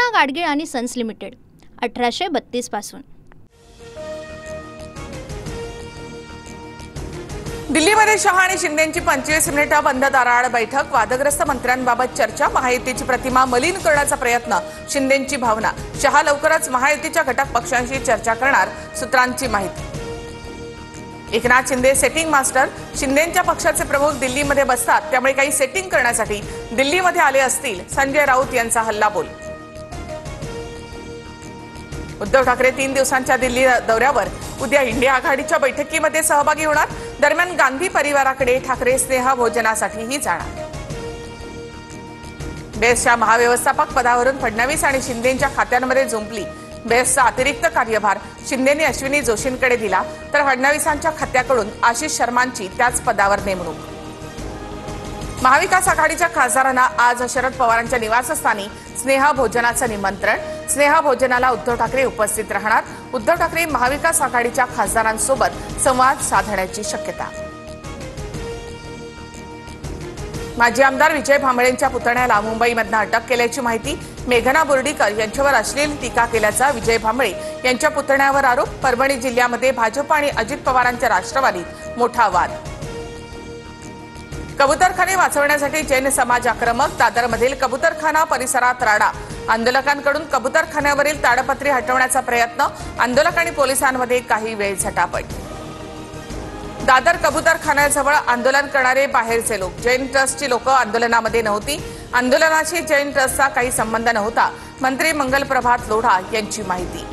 पूना गाडगीळ आणि sons limited 1832 पासून। दिल्लीमध्ये शहा आणि शिंदेंची 25 मिनिटं बंद दाराआड बैठक। वादग्रस्त मंत्र्यांबाबत चर्चा। महायुतीची प्रतिमा मलिन करण्याचा प्रयत्न। शिंदेंची भावना। शहा लवकरच महायुतीच्या घटक पक्षांशी चर्चा करणार, सूत्रांची माहिती। Eknath Shinde setting master. शिंदेंच्या पक्षाचे प्रमुख दिल्लीमध्ये बसतात, त्यामुळे काही सेटिंग करण्यासाठी दिल्लीमध्ये आले असतील, संजय राऊत यांचा हल्लाबोल। उद्धव ठाकरे 3 दिवसांच्या दिल्ली दौऱ्यावर। उद्या इंडिया आघाडीच्या बैठकीमध्ये सहभागी होणार। दरम्यान गांधी परिवाराकडे ठाकरे स्नेहभोजनासाठीही जाणार। बेस्टच्या महाव्यवस्थापक पदावरून फडणवीस आणि शिंदेंच्या खात्यांमध्ये जुंपली। बेस्टचा अतिरिक्त कार्यभार शिंदेंनी अश्विनी जोशींकडे दिला, तर फडणवीसांच्या खात्याकडून आशिष शर्मांची त्याच पदावर नेमणूक। महाविकास आघाडीच्या खासदारांना आज शरद पवारांच्या निवासस्थानी स्नेहभोजनाचं निमंत्रण। स्नेहभोजनाला उद्धव ठाकरे उपस्थित राहणार। उद्धव ठाकरे महाविकास आघाडीच्या खासदारांसोबत संवाद साधण्याची शक्यता। माजी आमदार विजय भांबळेंच्या पुतण्याला मुंबईमधून अटक केल्याची माहिती। मेघना बोर्डीकर यांच्यावर अश्लील टीका केल्याचा विजय भांबळे यांच्या पुतण्यावर आरोप। परभणी जिल्ह्यामध्ये भाजप आणि अजित पवारांच्या राष्ट्रवादीत मोठा वाद। कबूतरखाने वाचवण्यासाठी जैन समाज आक्रमक। दादरमधील कबूतरखाना परिसरात राडा। आंदोलकांकडून कबूतरखान्यावरील ताडपत्री हटवण्याचा प्रयत्न। आंदोलक आणि पोलिसांमध्ये काही वेळ झटापट। दादर कबूतरखान्याजवळ आंदोलन करणारे बाहेरचे लोक। जैन ट्रस्टची लोक आंदोलनामध्ये नव्हती। आंदोलनाशी जैन ट्रस्टचा काही संबंध नव्हता, मंत्री मंगलप्रभात लोढा यांची माहिती।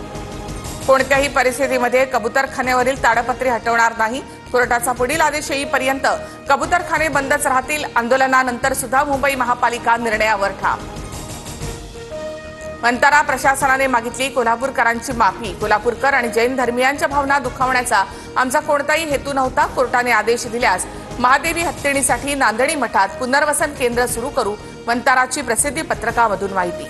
कोणत्याही परिस्थितीमध्ये कबूतरखान्यावरील ताडपत्री हटवणार नाही। कोर्टाचा पुढील आदेश येईपर्यंत कबूतरखाने बंदच राहतील। आंदोलनानंतर सुद्धा मुंबई महापालिका निर्णयावर ठाम। वंतारा प्रशासनाने मागितली कोल्हापूरकरांची माफी। कोल्हापूरकर आणि जैन धर्मियांच्या भावना दुखावण्याचा आमचा कोणताही हेतू नव्हता। कोर्टाने आदेश दिल्यास महादेवी हत्तीणीसाठी नांदणी मठात पुनर्वसन केंद्र सुरू करू। वंताराची प्रसिद्धी पत्रकामधून माहिती।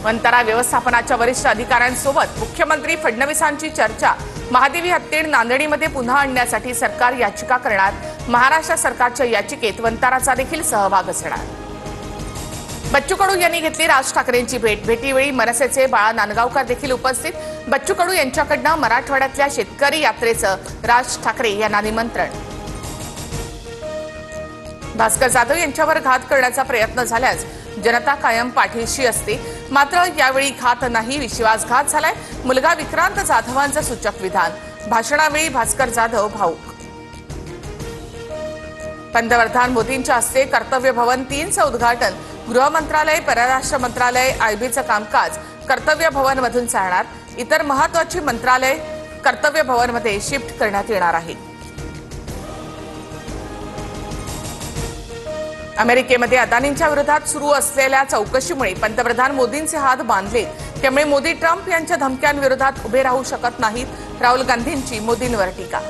वंतारा व्यवस्थापनाच्या वरिष्ठ अधिकाऱ्यांसोबत मुख्यमंत्री फडणवीसांची चर्चा। महादेवी हत्तीण नांदणीमध्ये पुन्हा आणण्यासाठी सरकार याचिका करणार। महाराष्ट्र सरकारच्या याचिकेत वंताराचा देखील सहभाग असणार। बच्चू कडू यांनी घेतली राज ठाकरेंची भेट। भेटीवेळी मनसेचे बाळा नांदगावकर देखील उपस्थित। बच्चू कडू यांच्याकडनं मराठवाड्यातल्या शेतकरी यात्रेचं राज ठाकरे यांना निमंत्रण। भास्कर जाधव यांच्यावर घात करण्याचा प्रयत्न झाल्यास जनता कायम पाठीशी असते, मात्र यावेळी घात नाही, विश्वासघात झालाय। मुलगा विक्रांत जाधवांचं सूचक विधान। भाषणावेळी भास्कर जाधव भाऊक। पंतप्रधान मोदींच्या हस्ते कर्तव्य भवन 3चं उद्घाटन। गृह मंत्रालय, परराष्ट्र मंत्रालय, आयबीचं कामकाज कर्तव्य भवन मधून चालणार। इतर महत्त्वाची मंत्रालय कर्तव्य भवन मध्ये शिफ्ट करण्यात येणार आहे। अमेरिकेमध्ये अदानींच्या विरोधात सुरू असलेल्या चौकशीमुळे पंतप्रधान मोदींचे हात बांधले, त्यामुळे मोदी ट्रम्प यांच्या धमक्यांविरोधात उभे राहू शकत नाहीत। राहुल गांधींची मोदींवर टीका।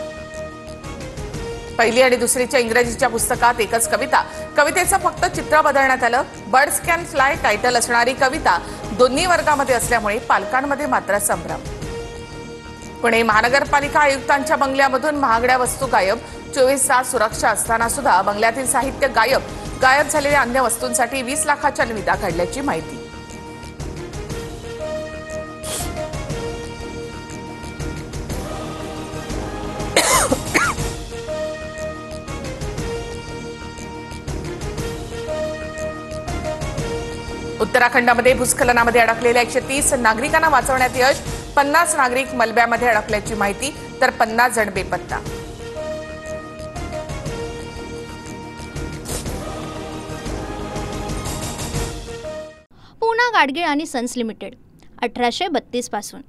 पहिली आणि दुसरीच्या इंग्रजीच्या पुस्तकात एकच कविता। कवितेचं फक्त चित्र बदलण्यात आलं। बर्ड्स कॅन फ्लाय टायटल असणारी कविता दोन्ही वर्गामध्ये असल्यामुळे पालकांमध्ये मात्र संभ्रम। पुणे महानगरपालिका आयुक्तांच्या बंगल्यामधून महागड्या वस्तू गायब। 24 तास सुरक्षा असताना सुद्धा बंगल्यातील साहित्य गायब। गायब झालेल्या अन्य वस्तूंसाठी 20 लाखाच्या निविदा काढल्याची माहिती। उत्तराखंडमध्ये भूस्खलनामध्ये अडकलेल्या 130 नागरिकांना वाचवण्यात यश। 50 नागरिक मलब्यामध्ये अडकल्याची माहिती, तर 50 जण बेपत्ता। पूना गाडगीळ आणि सन्स लिमिटेड 1832 पासून।